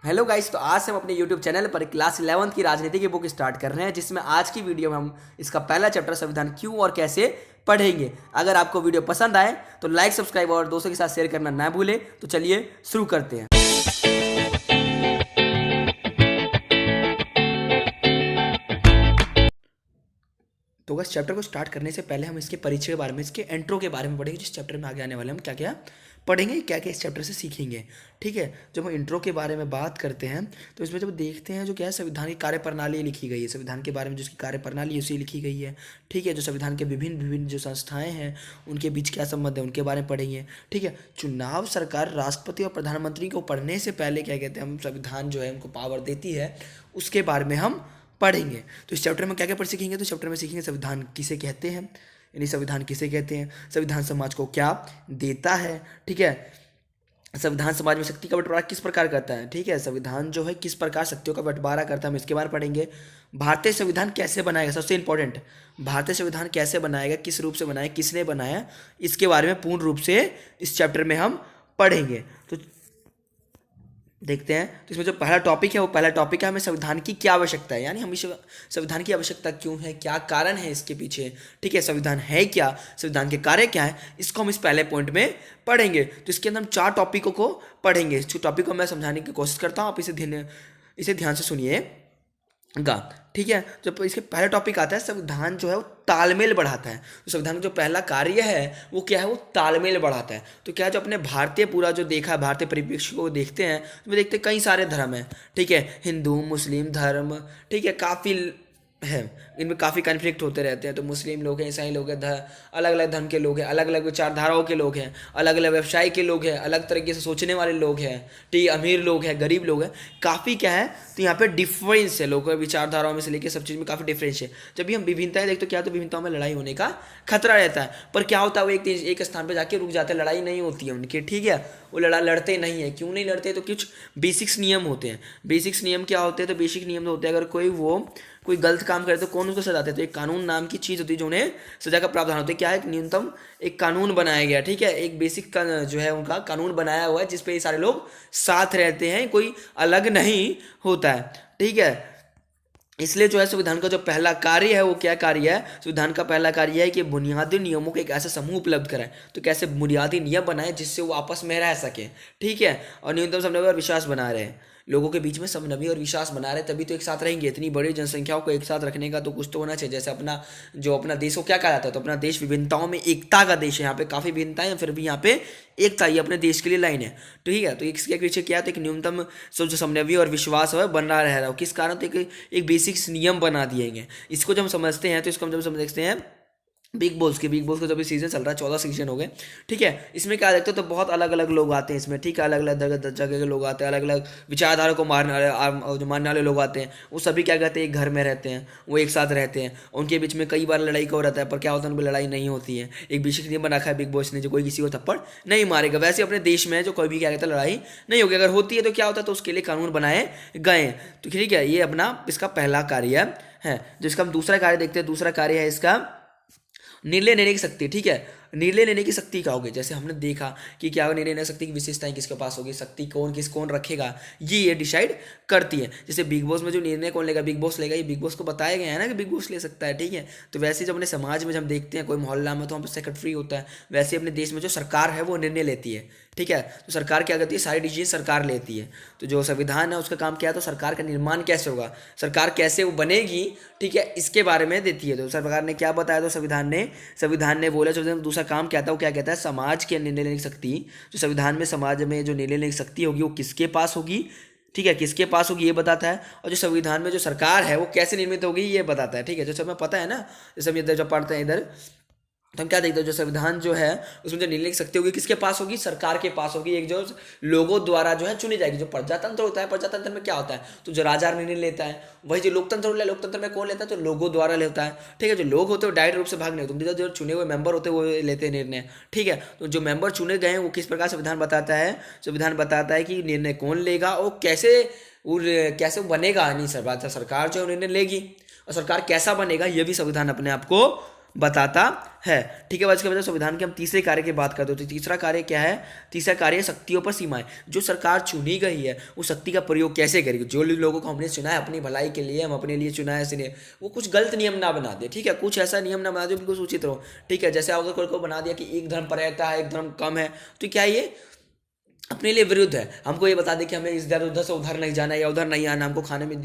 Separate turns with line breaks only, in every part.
Hello guys, तो आज से हम अपने यूट्यूब चैनल पर क्लास 11th की राजनीति की बुक स्टार्ट कर रहे हैं, जिसमें आज की वीडियो में हम इसका पहला चैप्टर संविधान क्यों और कैसे पढ़ेंगे। अगर आपको वीडियो पसंद आए तो लाइक, सब्सक्राइब और दोस्तों के साथ शेयर करना ना भूलें। तो चलिए शुरू करते हैं। तो बस चैप्टर को स्टार्ट करने से पहले हम इसके परिचय के बारे में, इसके इंट्रो के बारे में पढ़ेंगे। जिस चैप्टर में आगे आने वाले हम क्या क्या पढ़ेंगे, क्या क्या इस चैप्टर से सीखेंगे। ठीक है, जब हम इंट्रो के बारे में बात करते हैं तो इसमें जब देखते हैं जो क्या है, संविधान की कार्यप्रणाली लिखी गई है। संविधान के बारे में जो उसकी कार्यप्रणाली है उसी लिखी गई है। ठीक है, जो संविधान के विभिन्न विभिन्न जो संस्थाएं हैं उनके बीच क्या संबंध है उनके बारे में पढ़ेंगे। ठीक है, चुनाव सरकार राष्ट्रपति और प्रधानमंत्री को पढ़ने से पहले क्या कहते हैं, हम संविधान जो है उनको पावर देती है, उसके बारे में हम पढ़ेंगे। तो इस चैप्टर में क्या क्या पढ़ सीखेंगे, तो चैप्टर में सीखेंगे संविधान किसे कहते हैं, यानी संविधान किसे कहते हैं, संविधान समाज को क्या देता है। ठीक है, संविधान समाज में शक्ति का बंटवारा किस प्रकार करता है। ठीक है, संविधान जो है किस प्रकार शक्तियों का बंटवारा करता है, हम इसके बारे में पढ़ेंगे। भारतीय संविधान कैसे बनाएगा, सबसे इंपॉर्टेंट, भारतीय संविधान कैसे बनाएगा, किस रूप से बनाया, किसने बनाया, इसके बारे में पूर्ण रूप से इस चैप्टर में हम पढ़ेंगे। तो देखते हैं। तो इसमें जो पहला टॉपिक है वो पहला टॉपिक है हमें संविधान की क्या आवश्यकता है, यानी हमें संविधान की आवश्यकता क्यों है, क्या कारण है इसके पीछे। ठीक है, संविधान है क्या, संविधान के कार्य क्या है, इसको हम इस पहले पॉइंट में पढ़ेंगे। तो इसके अंदर हम 4 टॉपिकों को पढ़ेंगे। इस टॉपिक को मैं समझाने की कोशिश करता हूँ, आप इसे ध्यान से सुनिएगा। ठीक है, जब इसके पहला टॉपिक आता है संविधान जो है वो तालमेल बढ़ाता है। तो संविधान का जो पहला कार्य है वो क्या है, वो तालमेल बढ़ाता है। तो क्या है, जो अपने भारतीय पूरा जो देखा है, भारतीय परिप्रेक्ष्य को देखते हैं तो देखते हैं कई सारे धर्म हैं। ठीक है, हिंदू मुस्लिम धर्म, ठीक है, काफ़ी है, इनमें काफ़ी कन्फ्लिक्ट होते रहते हैं। तो मुस्लिम लोग हैं, ईसाई लोग हैं, अलग अलग धर्म के लोग हैं, अलग अलग विचारधाराओं के लोग हैं, अलग अलग व्यवसाय के लोग हैं, अलग तरीके से सोचने वाले लोग हैं। ठीक है, अमीर लोग हैं, गरीब लोग हैं, काफ़ी क्या है, तो यहाँ पे डिफरेंस है, लोगों के विचारधाराओं में से लेकर सब चीज़ में काफ़ी डिफरेंस है। जब भी हम विभिन्नताएं देखते तो क्या, तो विभिन्नताओं में लड़ाई होने का खतरा रहता है। पर क्या होता है, वो एक स्थान पर जाके रुक जाते हैं, लड़ाई नहीं होती है उनकी। ठीक है, वो लड़ते नहीं है। क्यों नहीं लड़ते, तो कुछ बेसिक्स नियम होते हैं। बेसिक्स नियम क्या होते हैं, तो बेसिक नियम तो होते हैं, अगर कोई गलत काम करे तो कौन उसको सजा देते हैं, तो एक कानून नाम की चीज़ होती है जो उन्हें सजा का प्रावधान होता है। क्या है, न्यूनतम एक कानून बनाया गया। ठीक है, एक बेसिक का जो है उनका कानून बनाया हुआ है जिसपे ये सारे लोग साथ रहते हैं, कोई अलग नहीं होता है। ठीक है, इसलिए जो है संविधान का जो पहला कार्य है वो क्या कार्य है, संविधान का पहला कार्य है कि बुनियादी नियमों का एक ऐसा समूह उपलब्ध कराए। तो कैसे बुनियादी नियम बनाए जिससे वो आपस में रह सके। ठीक है, और न्यूनतम समन्वय और विश्वास बना रहे, लोगों के बीच में समन्वय और विश्वास बना रहे, तभी तो एक साथ रहेंगे। इतनी बड़ी जनसंख्याओं को एक साथ रखने का तो कुछ तो होना चाहिए। जैसे अपना देश को क्या कहा जाता है, तो अपना देश विभिन्नताओं में एकता का देश है। यहाँ पे काफ़ी भिन्नताएं हैं, फिर भी यहाँ पे एकता ही अपने देश के लिए लाइन है। ठीक है, तो इसके पीछे क्या है, तो एक न्यूनतम जो समन्वय और विश्वास है बना रह रहा है। किस कारण, तो एक बेसिक नियम बना दिए गए। इसको जब हम समझते हैं तो इसको हम जब समझते हैं बिग बॉस को जब सीजन चल रहा है, 14 सीजन हो गए। ठीक है, इसमें क्या देखते हो, तो बहुत अलग अलग लोग आते हैं इसमें। ठीक है, अलग अलग जगह के लोग आते हैं, अलग अलग विचारधारा को मानने वाले लोग आते हैं। वो सभी क्या कहते हैं, एक घर में रहते हैं, वो एक साथ रहते हैं। उनके बीच में कई बार लड़ाई का हो रहता है, पर क्या होता है, उनमें लड़ाई नहीं होती है। एक बेसिक नियम बना रखा है बिग बॉस ने, जो कोई किसी को थप्पड़ नहीं मारेगा। वैसे अपने देश में जो कोई भी क्या कहता है, लड़ाई नहीं होगी। अगर होती है तो क्या होता है, तो उसके लिए कानून बनाए गए। तो ठीक है, ये अपना इसका पहला कार्य है। जिसका हम दूसरा कार्य देखते हैं, दूसरा कार्य है इसका निर्णय लेने की शक्ति। ठीक है, निर्णय लेने की शक्ति क्या होगी, जैसे हमने देखा कि क्या निर्णय लेने की शक्ति की विशेषताएं किसके पास होगी, शक्ति कौन रखेगा, ये डिसाइड करती है। जैसे बिग बॉस में जो निर्णय कौन लेगा, बिग बॉस लेगा, ये बिग बॉस को बताया गया है ना कि बिग बॉस ले सकता है। ठीक है, तो वैसे जब अपने समाज में जब हम देखते हैं कोई मोहल्ला में, तो वहाँ पर सेक्रेटरी होता है। वैसे अपने देश में जो सरकार है वो निर्णय लेती है। ठीक है, तो सरकार क्या करती है, सारी डिसीजन सरकार लेती है। तो जो संविधान है उसका काम क्या है, तो सरकार का निर्माण कैसे होगा, सरकार कैसे वो बनेगी, ठीक है, इसके बारे में देती है। तो सरकार ने क्या बताया, तो संविधान ने बोला, संविधान दूसरा काम क्या था, वो क्या कहता है, समाज के निर्णय लेने की शक्ति, जो संविधान में समाज में जो निर्णय लेने की शक्ति होगी वो किसके पास होगी। ठीक है, किसके पास होगी ये बताता है। और जो संविधान में जो सरकार है वो कैसे निर्मित होगी ये बताता है। ठीक है, जो सब हमें पता है ना, जैसे हम इधर जब पढ़ते हैं इधर, तो हम क्या देखते हैं, जो संविधान जो है उसमें जो निर्णय की शक्ति होगी किसके पास होगी, सरकार के पास होगी। एक जो लोगों द्वारा जो है चुनी जाएगी। जो प्रजातंत्र होता है, प्रजातंत्र में क्या होता है, तो जो राजा निर्णय लेता है। वही जो लोकतंत्र होता है, लोकतंत्र में कौन लेता है, तो लोगों द्वारा लेता है। ठीक है, जो लोग होते हैं वो डायरेक्ट रूप से भाग नहीं होते, जो चुने हुए मेंबर होते हैं वो लेते हैं निर्णय। ठीक है, तो जो मेंबर चुने गए हैं वो किस प्रकार संविधान बताता है, संविधान बताता है कि निर्णय कौन लेगा और कैसे बनेगा। नहीं, सरकार जो निर्णय लेगी और सरकार कैसा बनेगा ये भी संविधान अपने आप को बताता है। ठीक है, बस इसके बाद संविधान के हम तीसरे कार्य की बात करते हैं। तो तीसरा कार्य क्या है? तीसरा कार्य है शक्तियों पर सीमाएं। जो सरकार चुनी गई है वो शक्ति का प्रयोग कैसे करेगी? जो लोगों को हमने चुना है अपनी भलाई के लिए, हम अपने लिए चुना है इसलिए, वो कुछ गलत नियम ना बना दे। ठीक है, कुछ ऐसा नियम ना बना दे बिल्कुल सूचित रहो। ठीक है, जैसे अगर कोई को बना दिया कि एक धर्म पर्यायता है, एक धर्म कम है, तो क्या ये अपने लिए विरुद्ध है? हमको ये बता दे कि हमें इधर उधर से उधर नहीं जाना है या उधर नहीं आना, हमको खाने में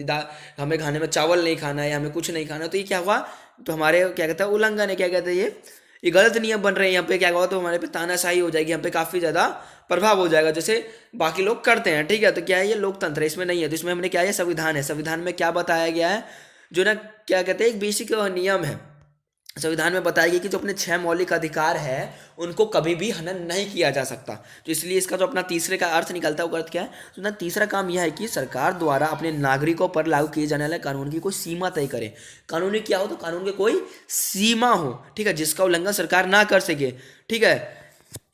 हमें खाने में चावल नहीं खाना है या हमें कुछ नहीं खाना, तो ये क्या हुआ? तो हमारे क्या कहते हैं उल्लंघन है, क्या कहते हैं ये गलत नियम बन रहे हैं यहाँ पे। क्या हुआ? तो हमारे पे तानाशाही हो जाएगी, हम पे काफ़ी ज़्यादा प्रभाव हो जाएगा जैसे बाकी लोग करते हैं। ठीक है, तो क्या है ये लोकतंत्र है, इसमें नहीं है। तो इसमें हमने क्या है संविधान है। संविधान में क्या बताया गया है? जो ना क्या कहते हैं एक बेसिक नियम है संविधान में बताया गया कि जो अपने 6 मौलिक अधिकार है उनको कभी भी हनन नहीं किया जा सकता। तो इसलिए इसका जो अपना तीसरे का अर्थ निकलता है वो अर्थ क्या है? तो ना तीसरा काम यह है कि सरकार द्वारा अपने नागरिकों पर लागू किए जाने वाले कानून की कोई सीमा तय करे। कानूनी क्या हो? तो कानून की कोई सीमा हो, ठीक है, जिसका उल्लंघन सरकार ना कर सके। ठीक है,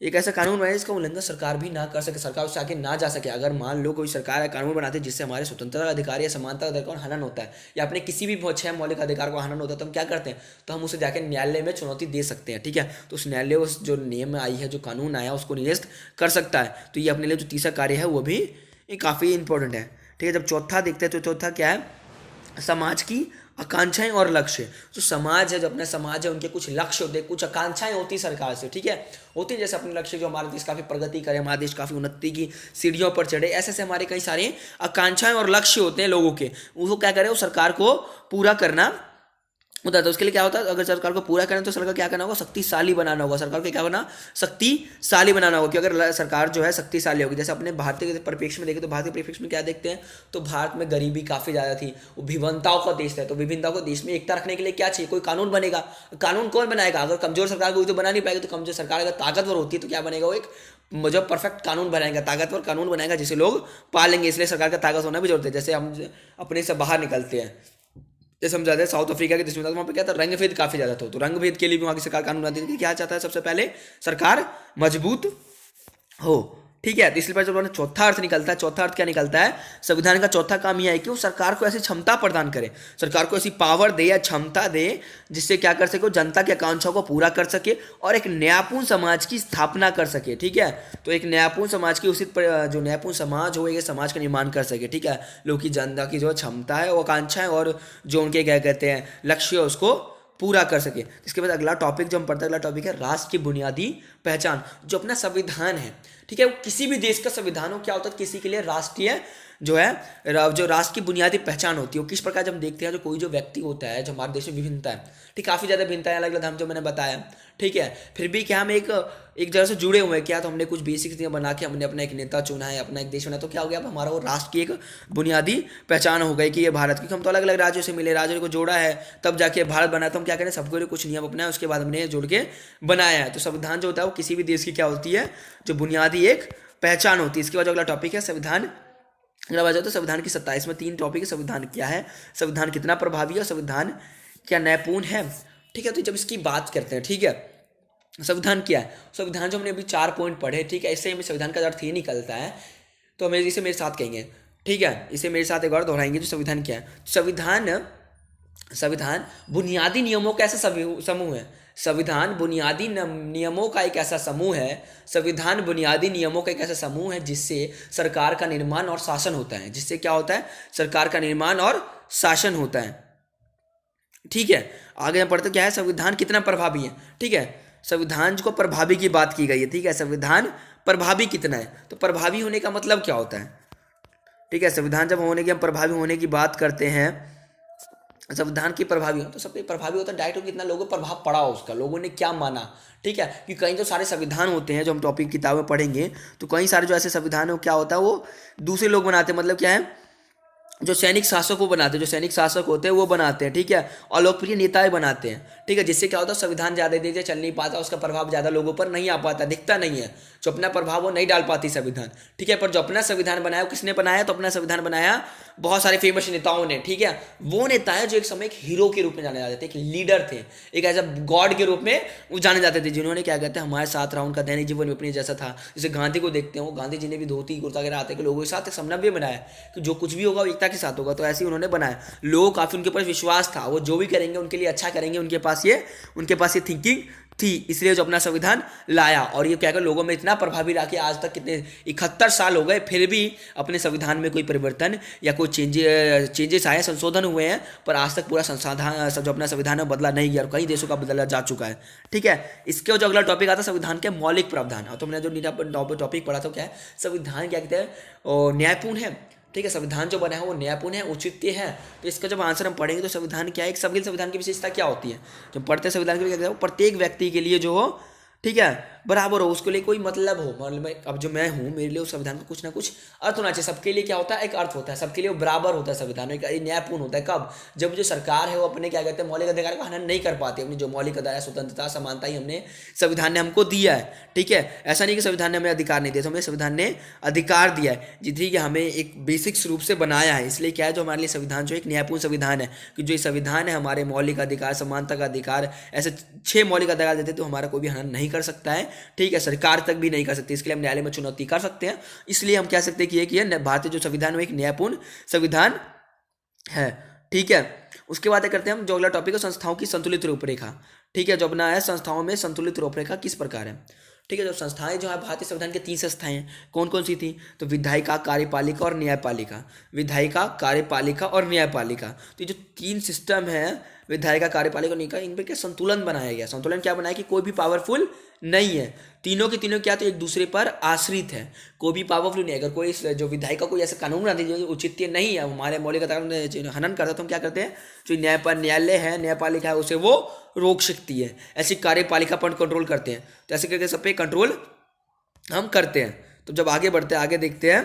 एक ऐसा कानून बनाए जिसका उल्लंघन सरकार भी ना कर सके, सरकार उससे आगे ना जा सके। अगर मान लो कोई सरकार कानून बनाती है जिससे हमारे स्वतंत्रता अधिकार या समानता अधिकार का हनन होता है या अपने किसी भी 6 मौलिक अधिकार का हनन होता है, तो हम क्या करते हैं? तो हम उसे जाकर न्यायालय में चुनौती दे सकते हैं। ठीक है, तो उस न्यायालय उस जो नियम आई है, जो कानून आया उसको निरस्त कर सकता है। तो ये अपने लिए जो तीसरा कार्य है वो भी काफ़ी इंपॉर्टेंट है। ठीक है, जब चौथा देखते हैं तो चौथा क्या है? समाज की आकांक्षाएं और लक्ष्य। जो समाज है, जो अपना समाज है, उनके कुछ लक्ष्य होते हैं, कुछ आकांक्षाएं होती है सरकार से। ठीक है, होती है जैसे अपने लक्ष्य जो हमारा देश काफ़ी प्रगति करे, हमारा देश काफ़ी उन्नति की सीढ़ियों पर चढ़े, ऐसे ऐसे हमारे कई सारे आकांक्षाएं और लक्ष्य होते हैं लोगों के। वो क्या करें? वो सरकार को पूरा करना होता है। तो उसके लिए क्या होता है? अगर सरकार को पूरा करना तो सरकार क्या करना होगा? शक्तिशाली बनाना होगा। सरकार को क्या करना? शक्तिशाली बनाना होगा। कि अगर सरकार जो है शक्तिशाली होगी, जैसे अपने भारतीय के परिप्रेक्ष्य में देखें तो भारतीय परिप्रेक्ष्य में क्या देखते हैं? तो भारत में गरीबी काफ़ी ज़्यादा थी, वो विभिन्नताओं का देश है। तो विभिन्नताओं को देश में एकता रखने के लिए क्या चाहिए? कोई कानून बनेगा। कानून कौन बनाएगा? अगर कमजोर सरकार को तो बना नहीं पाएगी। तो कमजोर सरकार अगर ताकतवर होती है तो क्या बनेगा? वो एक जो परफेक्ट कानून बनाएगा, ताकतवर कानून बनाएगा जिसे लोग पालेंगे। इसलिए सरकार का ताकत होना भी जरूरत है। जैसे हम अपने से बाहर निकलते हैं, जैसे हम जाते हैं साउथ अफ्रीका के देश में, तो वहाँ पे क्या था? रंग भेद काफ़ी ज़्यादा था। तो रंग भेद के लिए भी वहाँ की सरकार कानून बनाती थी कि क्या चाहता है? सबसे पहले सरकार मजबूत हो। ठीक है, तो इसलिए जब उन्होंने चौथा अर्थ निकलता है, चौथा अर्थ क्या निकलता है? संविधान का चौथा काम यह है कि वो सरकार को ऐसी क्षमता प्रदान करे, सरकार को ऐसी पावर दे या क्षमता दे जिससे क्या कर सके? वो जनता की आकांक्षाओं को पूरा कर सके और एक न्यायपूर्ण समाज की स्थापना कर सके। ठीक है, तो एक न्यायपूर्ण समाज की जो न्यायपूर्ण समाज हो, एक समाज का निर्माण कर सके। ठीक है, लोग की जनता की जो क्षमता है, वो आकांक्षाएं और जो उनके क्या कहते हैं लक्ष्य है उसको पूरा कर सके। इसके बाद अगला टॉपिक जो हम पढ़ते हैं, अगला टॉपिक है राष्ट्र की बुनियादी पहचान। जो अपना संविधान है, ठीक है, वो किसी भी देश का संविधान हो, क्या होता है? किसी के लिए राष्ट्रीय जो है जो राष्ट्र की बुनियादी पहचान होती है वो किस प्रकार जब हम देखते हैं, जो कोई जो व्यक्ति होता है, जो हमारे देश में विभिन्नता है, ठीक, काफ़ी ज़्यादा भिन्नता है, अलग अलग धर्म जो मैंने बताया। ठीक है, फिर भी क्या हम एक जगह से जुड़े हुए हैं क्या? तो हमने कुछ बेसिक चीज़ें बना के हमने अपना एक नेता चुना है, अपना एक देश चुना है, तो क्या हो गया? अब हमारा वो राष्ट्र की एक बुनियादी पहचान हो गई कि ये भारत, क्योंकि हम तो अलग अलग राज्यों से मिले, राज्यों को जोड़ा है तब जाके भारत बना। तो हम क्या करें? सबके लिए कुछ नियम अपनाए, उसके बाद हमने जोड़ के बनाया है। तो संविधान जो होता है वो किसी भी देश की क्या होती है? जो बुनियादी एक पहचान होती है। इसके बाद अगला टॉपिक है संविधान। अगला बात तो संविधान की सत्ता। इसमें 3 टॉपिक है। संविधान क्या है, संविधान कितना प्रभावी है, संविधान क्या न्यायपूर्ण है। ठीक है, तो जब इसकी बात करते हैं, ठीक है, संविधान क्या है? संविधान जो हमने अभी 4 पॉइंट पढ़े, ठीक है, इससे हमें संविधान का अर्थ ये निकलता है। तो हमें इसे मेरे साथ कहेंगे, ठीक है, इसे मेरे साथ एक बार दोहराएंगे। जो संविधान क्या है? संविधान बुनियादी नियमों का ऐसा समूह है। संविधान बुनियादी नियमों का एक ऐसा समूह है। संविधान बुनियादी नियमों का एक ऐसा समूह है जिससे सरकार का निर्माण और शासन होता है। जिससे क्या होता है? सरकार का निर्माण और शासन होता है। ठीक है, आगे हम पढ़ते क्या है? संविधान कितना प्रभावी है। ठीक है, संविधान को प्रभावी की बात की गई है। ठीक है, संविधान प्रभावी कितना है? तो प्रभावी होने का मतलब क्या होता है? ठीक है, संविधान जब होने की हम प्रभावी होने की बात करते हैं, संविधान की प्रभावी हो तो सबके प्रभावी होता है डायरेक्ट कितना लोगों पर प्रभाव पड़ा उसका, लोगों ने क्या माना। ठीक है, कि कई जो सारे संविधान होते हैं जो हम टॉपिक किताबें पढ़ेंगे, तो कई सारे जो ऐसे संविधान है वो क्या होता है? वो दूसरे लोग बनाते हैं। मतलब क्या है? जो सैनिक शासक को बनाते हैं, जो सैनिक शासक होते हैं वो बनाते हैं। ठीक है, और लोकप्रिय नेताएं बनाते हैं। ठीक है, जिससे क्या होता है? संविधान ज़्यादा देर चल नहीं पाता, उसका प्रभाव ज़्यादा लोगों पर नहीं आ पाता, दिखता नहीं है। जो अपना प्रभाव वो नहीं डाल पाती संविधान, ठीक है। पर जो अपना संविधान बनाया वो किसने बनाया, तो अपना संविधान बनाया बहुत सारे फेमस नेताओं ने, ठीक है। वो नेता है जो एक समय एक हीरो के रूप में जाने जाते थे, एक लीडर थे, एक ऐसा गॉड के रूप में वो जाने जाते थे, जिन्होंने क्या कहते हैं हमारे साथ रहा, उनका दैनिक जीवन अपने जैसा था। जैसे गांधी को देखते हैं, वो गांधी जी ने भी धोती कुर्ता के आते के लोगों के साथ एक समन्वय बनाया कि जो कुछ भी होगा वो एकता के साथ होगा, तो ऐसे ही उन्होंने बनाया। लोग काफ़ी उनके ऊपर विश्वास था, वो जो भी करेंगे उनके लिए अच्छा करेंगे, उनके पास ये थिंकिंग थी, इसलिए जो अपना संविधान लाया। और ये क्या कर लोगों में इतना प्रभावी रहा कि आज तक कितने 71 साल हो गए, फिर भी अपने संविधान में कोई परिवर्तन या कोई चेंजेस आए, संशोधन हुए हैं, पर आज तक पूरा संसाधन जो अपना संविधान है बदला नहीं गया, और कई देशों का बदला जा चुका है, ठीक है। इसके जो अगला टॉपिक आता है संविधान के मौलिक प्रावधान। तो हमने जो टॉपिक पढ़ा था क्या है, संविधान क्या कहते हैं, न्यायपूर्ण है, ठीक है। संविधान जो बना है वो न्यायपूर्ण है, उचित है। तो इसका जब आंसर हम पढ़ेंगे तो संविधान क्या है, एक सभी संविधान की विशेषता क्या होती है, जब पढ़ते हैं संविधान के क्या, प्रत्येक व्यक्ति के लिए जो हो, ठीक है, बराबर हो, उसके लिए कोई मतलब हो, मतलब अब जो मैं हूँ मेरे लिए उस संविधान का कुछ ना कुछ अर्थ होना चाहिए। सबके लिए क्या होता है, एक अर्थ होता है, सबके लिए वो बराबर होता है संविधान, एक न्यायपूर्ण होता है। कब, जब जो सरकार है वो अपने क्या कहते हैं मौलिक अधिकार का हनन नहीं कर पाती, अपनी जो मौलिक अधिकार, स्वतंत्रता, समानता ही हमने संविधान ने हमको दिया है, ठीक है। ऐसा नहीं कि संविधान ने हमें अधिकार नहीं दिया, तो हमें संविधान ने अधिकार दिया है, जितनी कि हमें एक बेसिक्स रूप से बनाया है। इसलिए क्या है, जो हमारे लिए संविधान जो एक न्यायपूर्ण संविधान है, कि जो संविधान है हमारे मौलिक अधिकार, समानता का अधिकार, ऐसे 6 मौलिक अधिकार देते तो हमारा कोई भी हनन नहीं कर सकता है, ठीक है। सरकार तक भी नहीं कर सकती, इसके लिए हम न्यायालय में चुनौती कर सकते हैं। इसलिए हम कह सकते हैं कि भारतीय जो संविधान है एक न्यायपूर्ण संविधान है, ठीक है। उसके बाद करते हैं हम जो अगला टॉपिक है, संस्थाओं की संतुलित रूपरेखा, ठीक है। जो अपना है संस्थाओं में संतुलित रूपरेखा किस प्रकार है, ठीक है। जो संस्थाएं जो है भारतीय संविधान के 3 संस्थाएं हैं, कौन कौन सी थी, तो विधायिका, कार्यपालिका और न्यायपालिका, विधायिका, कार्यपालिका और न्यायपालिका। तो ये जो 3 सिस्टम है, विधायिका, कार्यपालिका और न्यायपालिका, इन पर क्या संतुलन बनाया गया। संतुलन क्या बनाया कि कोई भी पावरफुल नहीं है, तीनों के तीनों क्या, तो एक दूसरे पर आश्रित है, कोई भी पावरफुल नहीं है। अगर कोई जो विधायिका कोई ऐसा कानून बना दीजिए जो उचित नहीं है, हमारे मौलिक अधिकार हनन करता है, तो हम क्या करते हैं, जो न्यायालय है, न्यायपालिका है, उसे वो रोक सकती है। ऐसी कार्यपालिका पर कंट्रोल करते हैं, तो ऐसे करके सब पे कंट्रोल हम करते हैं। तो जब आगे बढ़ते हैं, आगे देखते हैं,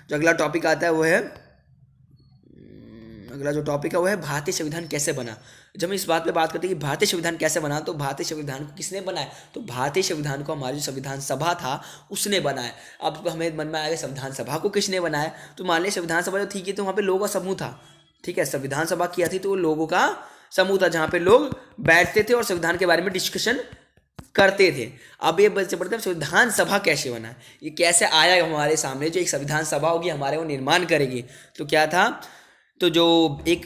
जो अगला टॉपिक आता है वो है, अगला जो टॉपिक है वो है भारतीय संविधान कैसे बना। जब हम इस बात पे बात करते हैं कि भारतीय संविधान कैसे बना, तो भारतीय संविधान को किसने बनाया, तो भारतीय संविधान को हमारी जो संविधान सभा था उसने बनाया। अब हमें मन में आएगा संविधान सभा को किसने बनाया, तो मान लीजिए संविधान सभा जो थी कि तो वहाँ पे लोगों का समूह था, ठीक है। संविधान सभा किया थी तो वो लोगों का समूह था, जहाँ पे लोग बैठते थे और संविधान के बारे में डिस्कशन करते थे। अब ये बच्चे पढ़ते हैं संविधान सभा कैसे बना, ये कैसे आया हमारे सामने, जो एक संविधान सभा होगी हमारे वो निर्माण करेगी। तो क्या था, तो जो एक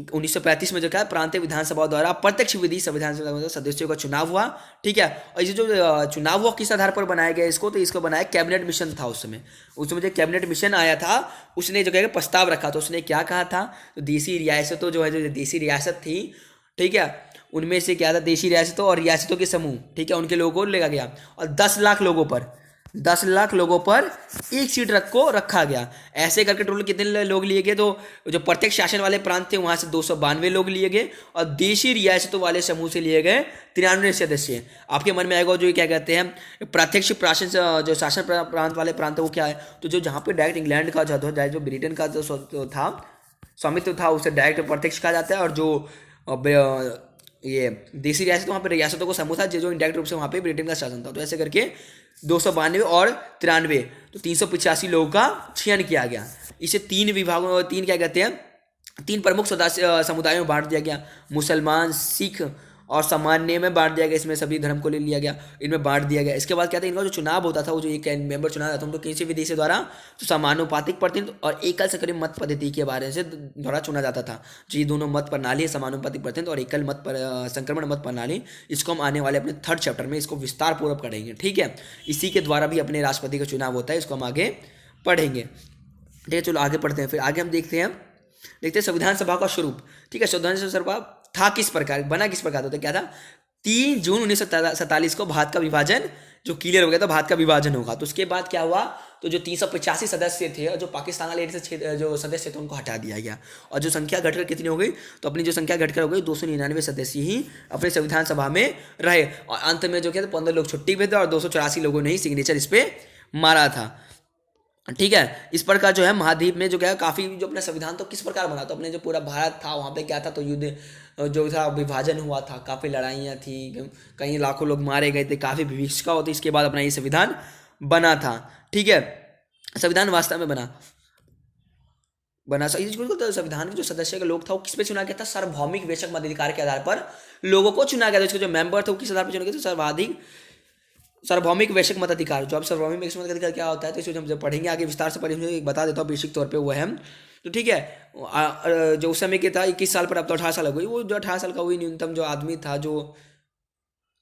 1935 में जो क्या प्रांतीय विधानसभा द्वारा प्रत्यक्ष विधि संविधान सदस्यों का चुनाव हुआ, ठीक है। और ये जो चुनाव हुआ किस आधार पर बनाया गया इसको, तो इसको बनाया कैबिनेट मिशन था उस समय जो कैबिनेट मिशन आया था उसने जो क्या प्रस्ताव रखा, तो उसने क्या कहा था, तो देसी रियासतों जो है, जो देसी रियासत थी, ठीक है, उनमें से क्या था, देशी रियासतों और रियासतों के समूह, ठीक है, उनके लोगों को लेगा गया और 10 लाख लोगों पर एक सीट रखा गया। ऐसे करके टोटल कितने लोग लिए गए, तो जो प्रत्यक्ष शासन वाले प्रांत थे वहाँ से 292 लोग लिए गए और देशी रियासतों वाले समूह से लिए गए 93 सदस्य। आपके मन में आएगा जो क्या कहते हैं प्रत्यक्ष जो शासन प्रांत वाले प्रांत है वो क्या है, तो जो जहाँ पे डायरेक्ट इंग्लैंड का जो ब्रिटेन का जो था स्वामित्व था उसे डायरेक्ट प्रत्यक्ष कहा जाता है, और जो ये देसी रियासत वहाँ पे रियासतों को समूह था जो इंडायरेक्ट रूप से वहाँ पे ब्रिटेन का शासन था। तो ऐसे करके 292 और 93 तो 385 लोगों का चयन किया गया। इसे 3 विभागों, 3 क्या कहते हैं, 3 प्रमुख समुदायों में बांट दिया गया, मुसलमान, सिख और सामान्य में बांट दिया गया। इसमें सभी धर्म को ले लिया गया, इनमें बांट दिया गया। इसके बाद क्या था, इनका जो चुनाव होता था वो जो एक मेंबर चुना जाता था उनको किसी भी देश द्वारा तो समानुपातिक प्रतिनिधि और एकल सक्रिय मत पद्धति के बारे से द्वारा चुना जाता था। जो ये दोनों मत प्रणाली है, समानुपातिक प्रतिनिधि और एकल संक्रमण मत प्रणाली, इसको हम आने वाले अपने 3rd चैप्टर में इसको विस्तार पूर्वक पढ़ेंगे, ठीक है। इसी के द्वारा भी अपने राष्ट्रपति का चुनाव होता है, इसको हम आगे पढ़ेंगे, ठीक है। चलो आगे पढ़ते हैं, फिर आगे हम देखते हैं संविधान सभा का स्वरूप, ठीक है। संविधान सभा था किस प्रकार, बना किस प्रकार होता, क्या था, 3 जून 1947 को भारत का विभाजन जो क्लियर हो गया था, भारत का विभाजन होगा। तो उसके बाद क्या हुआ, तो जो 385 सदस्य थे और जो पाकिस्तान वाले से जो सदस्य थे उनको हटा दिया गया, और जो संख्या घटकर कितनी हो गई, तो अपनी जो संख्या घटकर हो गई 299 सदस्य ही अपने संविधान सभा में रहे, और अंत में जो क्या था 15 लोग छुट्टी पे थे और 284 लोगों ने ही सिग्नेचर इस पर मारा था। ठीक है। इस प्रकार जो है महाद्वीप में जो क्या है काफ़ी जो अपना संविधान तो किस प्रकार बना, तो अपने जो पूरा भारत था वहाँ पे क्या था, तो युद्ध जो था विभाजन हुआ था, काफ़ी लड़ाइयाँ थी, कहीं लाखों लोग मारे गए थे, काफ़ी विभीषिका होती, इसके बाद अपना ये संविधान बना था। ठीक है, संविधान वास्तव में बना तो संविधान के जो सदस्य के लोग था वो किस पे चुना गया था, सार्वभौमिक वैश्विक मताधिकार के आधार पर लोगों को चुना गया था। इसके जो मेंबर थे वो किस आधार पर चुने गए थे, सर्वाधिक सार्वभौमिक वैश्विक मताधिकार। जो अब सार्वभौमिक वैश्विक मताधिकार क्या होता है, तो इसको हम जब पढ़ेंगे आगे विस्तार से पढ़ेंगे, बता देता हूँ बेसिक तौर पे वो है। तो ठीक है, जो उस समय के था 21 साल पर, अब तो 18 साल हो गई, वो जो 18 साल का वही न्यूनतम जो आदमी था जो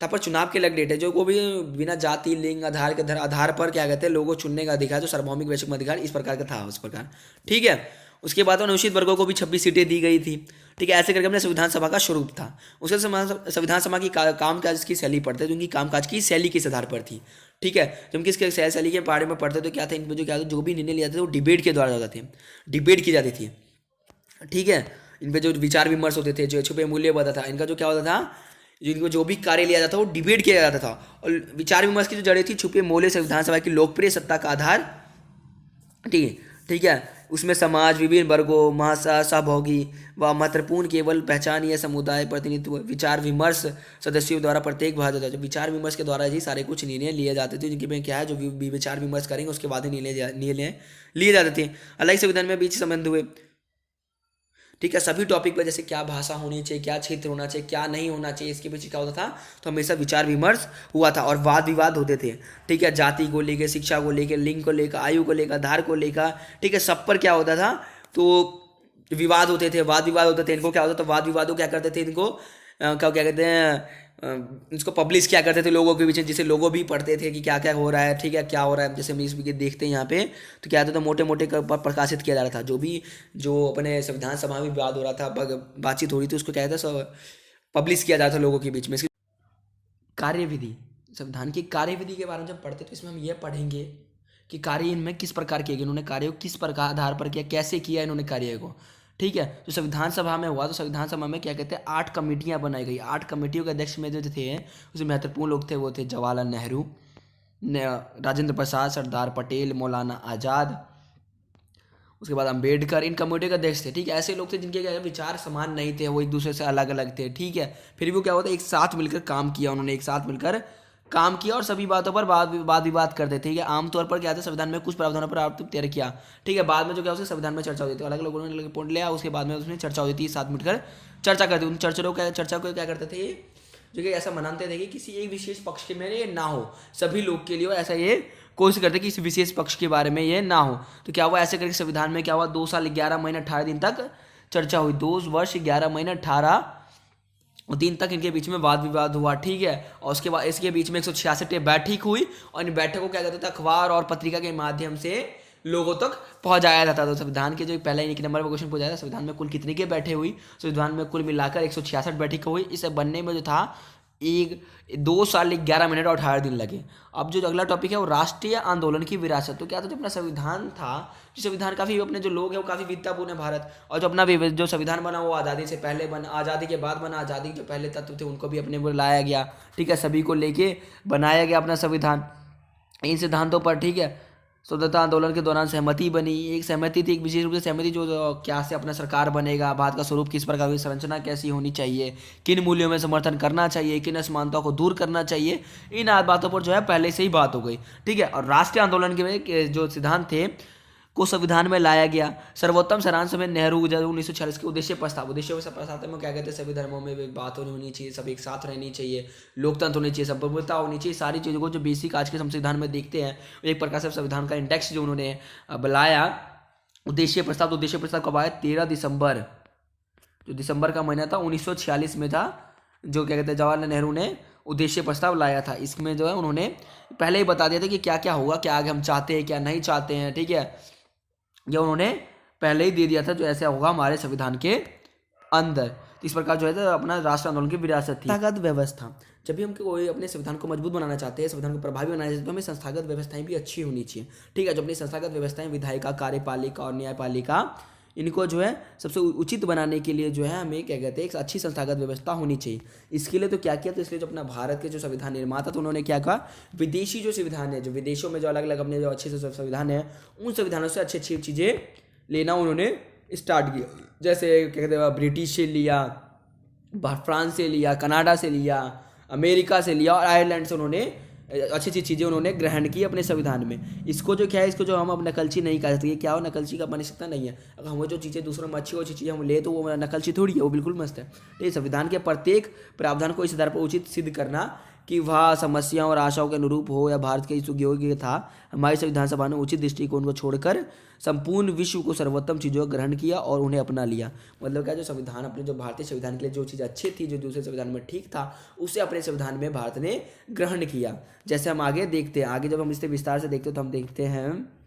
था पर चुनाव के अलग डेट है, जो को भी बिना जाति लिंग आधार के आधार पर क्या कहते हैं लोगों चुनने का अधिकार, जो सार्वभौमिक वैश्विक मताधिकार इस प्रकार का था उस प्रकार। ठीक है, उसके बाद अनुसूचित वर्गों को भी 26 सीटें दी गई थी। ठीक है, ऐसे करके अपने संविधान सभा का स्वरूप था। उसके संविधान सभा की कामकाज की शैली पढ़ते थे, उनकी कामकाज की शैली किस आधार पर थी। ठीक है, जब हम किसके शैली के बारे में पढ़ते तो क्या था, इनमें जो क्या था, जो भी निर्णय लिया जाते थे वो डिबेट के द्वारा होते थे, डिबेट की जाती थी। ठीक है, इन पे जो विचार विमर्श होते थे, जो छुपे मूल्य होता था, इनका जो क्या होता था, जिनको जो भी कार्य लिया जाता था वो डिबेट किया जाता था। और विचार विमर्श की जो जड़ें थी, छुपे मूल्य संविधान सभा की लोकप्रिय सत्ता का आधार। ठीक है, उसमें समाज विभिन्न वर्गों सहभागी व महत्वपूर्ण केवल पहचान या समुदाय प्रतिनिधित्व विचार विमर्श सदस्यों द्वारा प्रत्येक भाग होता है। विचार विमर्श के द्वारा ही सारे कुछ निर्णय लिए जाते थे, जिनके में क्या है जो विचार विमर्श करेंगे उसके बाद ही निर्णय लिए जाते थे। अलग संविधान में बीच संबंध हुए। ठीक है, सभी टॉपिक पर जैसे क्या भाषा होनी चाहिए, क्या क्षेत्र होना चाहिए, क्या नहीं होना चाहिए, इसके पीछे क्या होता था, तो हमेशा विचार विमर्श हुआ था और वाद विवाद होते थे। ठीक है, जाति को लेकर, शिक्षा को लेकर, लिंग को लेकर, आयु को लेकर, आधार को लेकर, ठीक है, सब पर क्या होता था, तो विवाद होते थे, वाद विवाद होते थे। इनको क्या होता था, वाद विवादों क्या करते थे, इनको क्या कहते हैं, इसको पब्लिश क्या करते थे लोगों के बीच, जिसे लोगों भी पढ़ते थे कि क्या क्या हो रहा है। ठीक है, क्या हो रहा है, जैसे हम इस देखते हैं यहाँ पे, तो क्या होता था, मोटे मोटे प्रकाशित किया जा रहा था, जो भी जो अपने संविधान सभा में विवाद हो रहा था, बातचीत हो रही थी, उसको क्या था पब्लिश किया जा रहा था लोगों के बीच में। कार्यविधि, संविधान की कार्यविधि के बारे में जब पढ़ते तो इसमें हम ये पढ़ेंगे कि कार्य इनमें किस प्रकार किए गए, इन्होंने कार्य को किस प्रकार आधार पर किया, कैसे किया इन्होंने कार्य को। ठीक है, तो संविधान सभा में हुआ, तो संविधान सभा में क्या कहते हैं 8 कमेटियां बनाई गई। 8 कमेटियों के अध्यक्ष में जो थे उसमें महत्वपूर्ण लोग थे, वो थे जवाहरलाल नेहरू, राजेंद्र प्रसाद, सरदार पटेल, मौलाना आज़ाद, उसके बाद अंबेडकर, इन कमेटियों के अध्यक्ष थे। ठीक है, ऐसे लोग थे जिनके क्या विचार समान नहीं थे, वो एक दूसरे से अलग अलग थे। ठीक है, फिर भी वो क्या होता है एक साथ मिलकर काम किया, उन्होंने एक साथ मिलकर काम किया और सभी बातों पर वाद विवाद करते थे। ठीक है, आमतौर पर क्या था, संविधान में कुछ प्रावधानों पर आप तय किया। ठीक है, बाद में जो क्या उसके संविधान में चर्चा होती थी, अलग अलग लोगों ने पॉइंट लिया, उसके बाद में उसमें चर्चा होती थी, साथ मिलकर चर्चा करते, उन चर्चा को क्या करते थे, जो कि ऐसा मानते थे कि किसी एक विशेष पक्ष के में ये ना हो, सभी लोग के लिए हो, ऐसा ये कोशिश करते कि इस विशेष पक्ष के बारे में ये ना हो। तो क्या हुआ, ऐसे करके संविधान में क्या हुआ, 2 साल 11 महीने 18 दिन तक चर्चा हुई, 2 वर्ष 11 महीने 18 दिन तक इनके बीच में वाद विवाद हुआ। ठीक है, और उसके बाद इसके बीच में 166 बैठक हुई और इन बैठकों को क्या कहते थे, अखबार और पत्रिका के माध्यम से लोगों तक पहुंचाया जाता था। तो संविधान के जो पहले एक नंबर पर क्वेश्चन पूछा था, संविधान में कुल कितने के बैठे हुई, संविधान में कुल मिलाकर 166 बैठक हुई। इसे बनने में जो था 2 साल 11 मिनट और 18 दिन लगे। अब जो अगला टॉपिक है वो राष्ट्रीय आंदोलन की विरासत। तो क्या था, जो अपना संविधान था, जो संविधान काफ़ी अपने जो लोग हैं वो काफ़ी विविधतापूर्ण है भारत, और जो अपना जो संविधान बना वो आज़ादी से पहले बना, आज़ादी के बाद बना, आज़ादी के जो पहले तत्व थे उनको भी अपने को लाया गया। ठीक है, सभी को लेके बनाया गया अपना संविधान इन सिद्धांतों पर। ठीक है, स्वतंत्रता आंदोलन के दौरान सहमति बनी, एक सहमति थी, एक विशेष रूप से सहमति जो क्या से अपना सरकार बनेगा, भारत का स्वरूप किस प्रकार की, संरचना कैसी होनी चाहिए, किन मूल्यों में समर्थन करना चाहिए, किन असमानताओं को दूर करना चाहिए, इन बातों पर जो है पहले से ही बात हो गई। ठीक है, और राष्ट्रीय आंदोलन के जो सिद्धांत थे को संविधान में लाया गया। सर्वोत्तम सारांश में नेहरू 1946 के उद्देश्य प्रस्ताव में क्या कहते हैं, सभी धर्मों में बात होनी चाहिए, सब एक साथ रहनी चाहिए, लोकतंत्र होनी चाहिए, संप्रभुता होनी चाहिए, सारी चीज़ों को जो बेसिक आज के संविधान में देखते हैं, एक प्रकार से संविधान का इंडेक्स जो उन्होंने बनाया उद्देश्य प्रस्ताव। तो उद्देश्य प्रस्ताव कब आया, 13 दिसंबर, जो दिसंबर का महीना था 1946 में था, जो क्या कहते हैं जवाहरलाल नेहरू ने उद्देश्य प्रस्ताव लाया था। इसमें जो है उन्होंने पहले ही बता दिया था कि क्या क्या होगा, क्या आगे हम चाहते हैं, क्या नहीं चाहते हैं। ठीक है, ये उन्होंने पहले ही दे दिया था, जो ऐसा होगा हमारे संविधान के अंदर। इस प्रकार जो है तो अपना राष्ट्र आंदोलन की विरासत थी। संस्थागत व्यवस्था, जब भी हम कोई अपने संविधान को मजबूत बनाना चाहते हैं, संविधान को प्रभावी बनाना चाहते हैं, तो हमें संस्थागत व्यवस्थाएं भी अच्छी होनी चाहिए। ठीक है, जो अपनी संस्थागत व्यवस्थाएं विधायिका, कार्यपालिका और न्यायपालिका इनको जो है सबसे उचित बनाने के लिए जो है हमें क्या कहते हैं एक अच्छी संस्थागत व्यवस्था होनी चाहिए। इसके लिए तो क्या किया, तो इसलिए जो अपना भारत के जो संविधान निर्माता तो उन्होंने क्या कहा, विदेशी जो संविधान है, जो विदेशों में जो अलग अलग अपने जो अच्छे से संविधान है, उन संविधानों से अच्छी अच्छी चीज़ें लेना उन्होंने स्टार्ट किया। जैसे क्या कहते हैं ब्रिटिश से लिया, फ्रांस से लिया, कनाडा से लिया, अमेरिका से लिया और आयरलैंड से उन्होंने अच्छी अच्छी चीज़ें उन्होंने ग्रहण की अपने संविधान में। इसको जो क्या है, इसको जो हम अब नकलची नहीं कर सकते, क्या हो नकलची का बन सकता नहीं है। अगर हमें जो चीज़ें दूसरों में अच्छी चीज़ें हम ले तो वो नकलची थोड़ी है, वो बिल्कुल मस्त है। तो ये संविधान के प्रत्येक प्रावधान को इस आधार पर उचित सिद्ध करना कि वह समस्याओं और आशाओं के अनुरूप हो या भारत के सुयोग्य था, हमारी संविधान सभा ने उचित दृष्टिकोण को छोड़कर संपूर्ण विश्व को सर्वोत्तम चीज़ों को ग्रहण किया और उन्हें अपना लिया। मतलब क्या, जो संविधान अपने जो भारतीय संविधान के लिए जो चीज़ अच्छी थी, जो दूसरे संविधान में ठीक था, उसे अपने संविधान में भारत ने ग्रहण किया। जैसे हम आगे देखते हैं, आगे जब हम इससे विस्तार से देखते हैं तो हम देखते हैं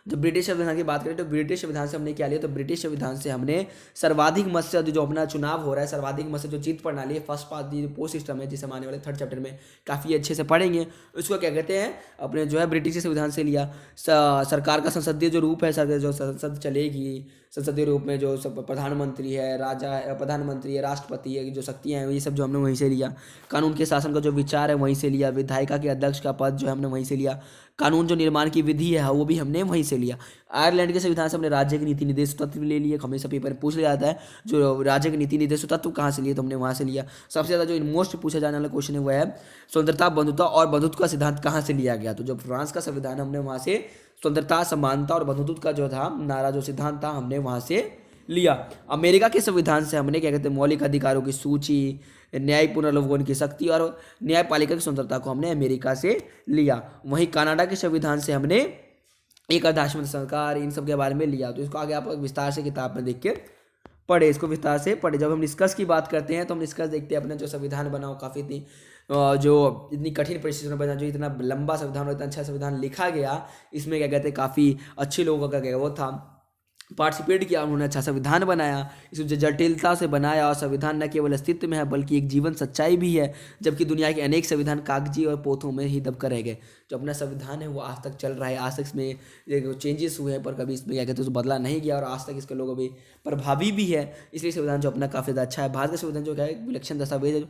जब ब्रिटिश संविधान की बात करें तो ब्रिटिश संविधान से हमने क्या लिया, तो ब्रिटिश संविधान से हमने सर्वाधिक मत से जो अपना चुनाव हो रहा है, सर्वाधिक मत से जो जीत प्रणाली है, फर्स्ट पास दी पोस्ट सिस्टम है, जिसे हम आने वाले 3rd चैप्टर में काफ़ी अच्छे से पढ़ेंगे, उसको क्या कहते हैं अपने जो है ब्रिटिश संविधान से लिया। सरकार का संसदीय जो रूप है, जो संसद चलेगी, संसदीय रूप में जो सब प्रधानमंत्री है, राजा है, प्रधानमंत्री है, राष्ट्रपति है, जो शक्तियाँ हैं ये सब जो हमने वहीं से लिया। कानून के शासन का जो विचार है वहीं से लिया। विधायिका के अध्यक्ष का पद जो है हमने वहीं से लिया। कानून जो निर्माण की विधि है वो भी हमने वहीं से लिया। आयरलैंड के संविधान से हमने राज्य के नीति निर्देश तत्व ले लिए। हमेशा पेपर में पूछ लिया जाता है जो राज्य के नीति निर्देश तत्व कहाँ से लिए, तो हमने वहाँ से लिया। सबसे ज़्यादा जो मोस्ट पूछा जाने वाला क्वेश्चन है वह है स्वतंत्रता, बंधुत्व और बंधुत्व का सिद्धांत कहाँ से लिया गया। तो जो फ्रांस का संविधान हमने वहाँ से स्वतंत्रता, समानता और बंधुत्व का जो था नारा, जो सिद्धांत था, हमने वहाँ से लिया। अमेरिका के संविधान से हमने क्या कहते हैं मौलिक अधिकारों की सूची, न्यायिक पुनर्अवलोकन की शक्ति और न्यायपालिका की स्वतंत्रता को हमने अमेरिका से लिया। वहीं कनाडा के संविधान से हमने एक अर्धशासकीय सरकार, इन सब के बारे में लिया। तो इसको आगे आप विस्तार से किताब में देख के पढ़े, इसको विस्तार से पढ़े। जब हम निष्कर्ष की बात करते हैं तो हम निष्कर्ष देखते हैं अपना जो संविधान बनाओ काफ़ी इतनी जो इतनी कठिन परिस्थितियों में बना, जो इतना लंबा संविधान और इतना अच्छा संविधान लिखा गया, इसमें क्या कहते हैं काफ़ी अच्छे लोगों का क्या वो था पार्टिसिपेट किया, उन्होंने अच्छा संविधान बनाया, इसे जटिलता से बनाया। और संविधान न केवल अस्तित्व में है बल्कि एक जीवन सच्चाई भी है, जबकि दुनिया के अनेक संविधान कागजी और पोथों में ही दबकर रह गए। जो अपना संविधान है वो आज तक चल रहा है, आज तक इसमें चेंजेस हुए हैं पर कभी इसमें क्या कहते हैं बदला नहीं गया और आज तक इसके लोग अभी प्रभावी भी है। इसलिए संविधान जो अपना काफ़ी ज़्यादा अच्छा है। भारत का संविधान जो है विलक्षण दस्तावेज है,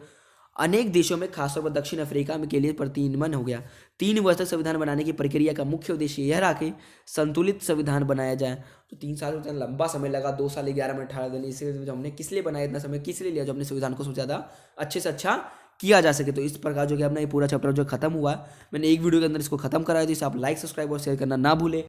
अनेक देशों में खासतौर पर दक्षिण अफ्रीका में के लिए प्रतिनिमन हो गया। 3 वर्ष तक संविधान बनाने की प्रक्रिया का मुख्य उद्देश्य यह रहा कि संतुलित संविधान बनाया जाए। तो 3 साल में लंबा समय लगा, 2 साल 11 महीने 18 दिन। इसलिए हमने किस लिए बनाया इतना समय, किस लिए लिया, जो अपने संविधान को सबसे ज़्यादा अच्छे से अच्छा किया जा सके। तो इस प्रकार जो कि अपना ये पूरा चैप्टर जो खत्म हुआ, मैंने एक वीडियो के अंदर इसको खत्म कराया। तो इसे आप लाइक, सब्सक्राइब और शेयर करना ना भूलें।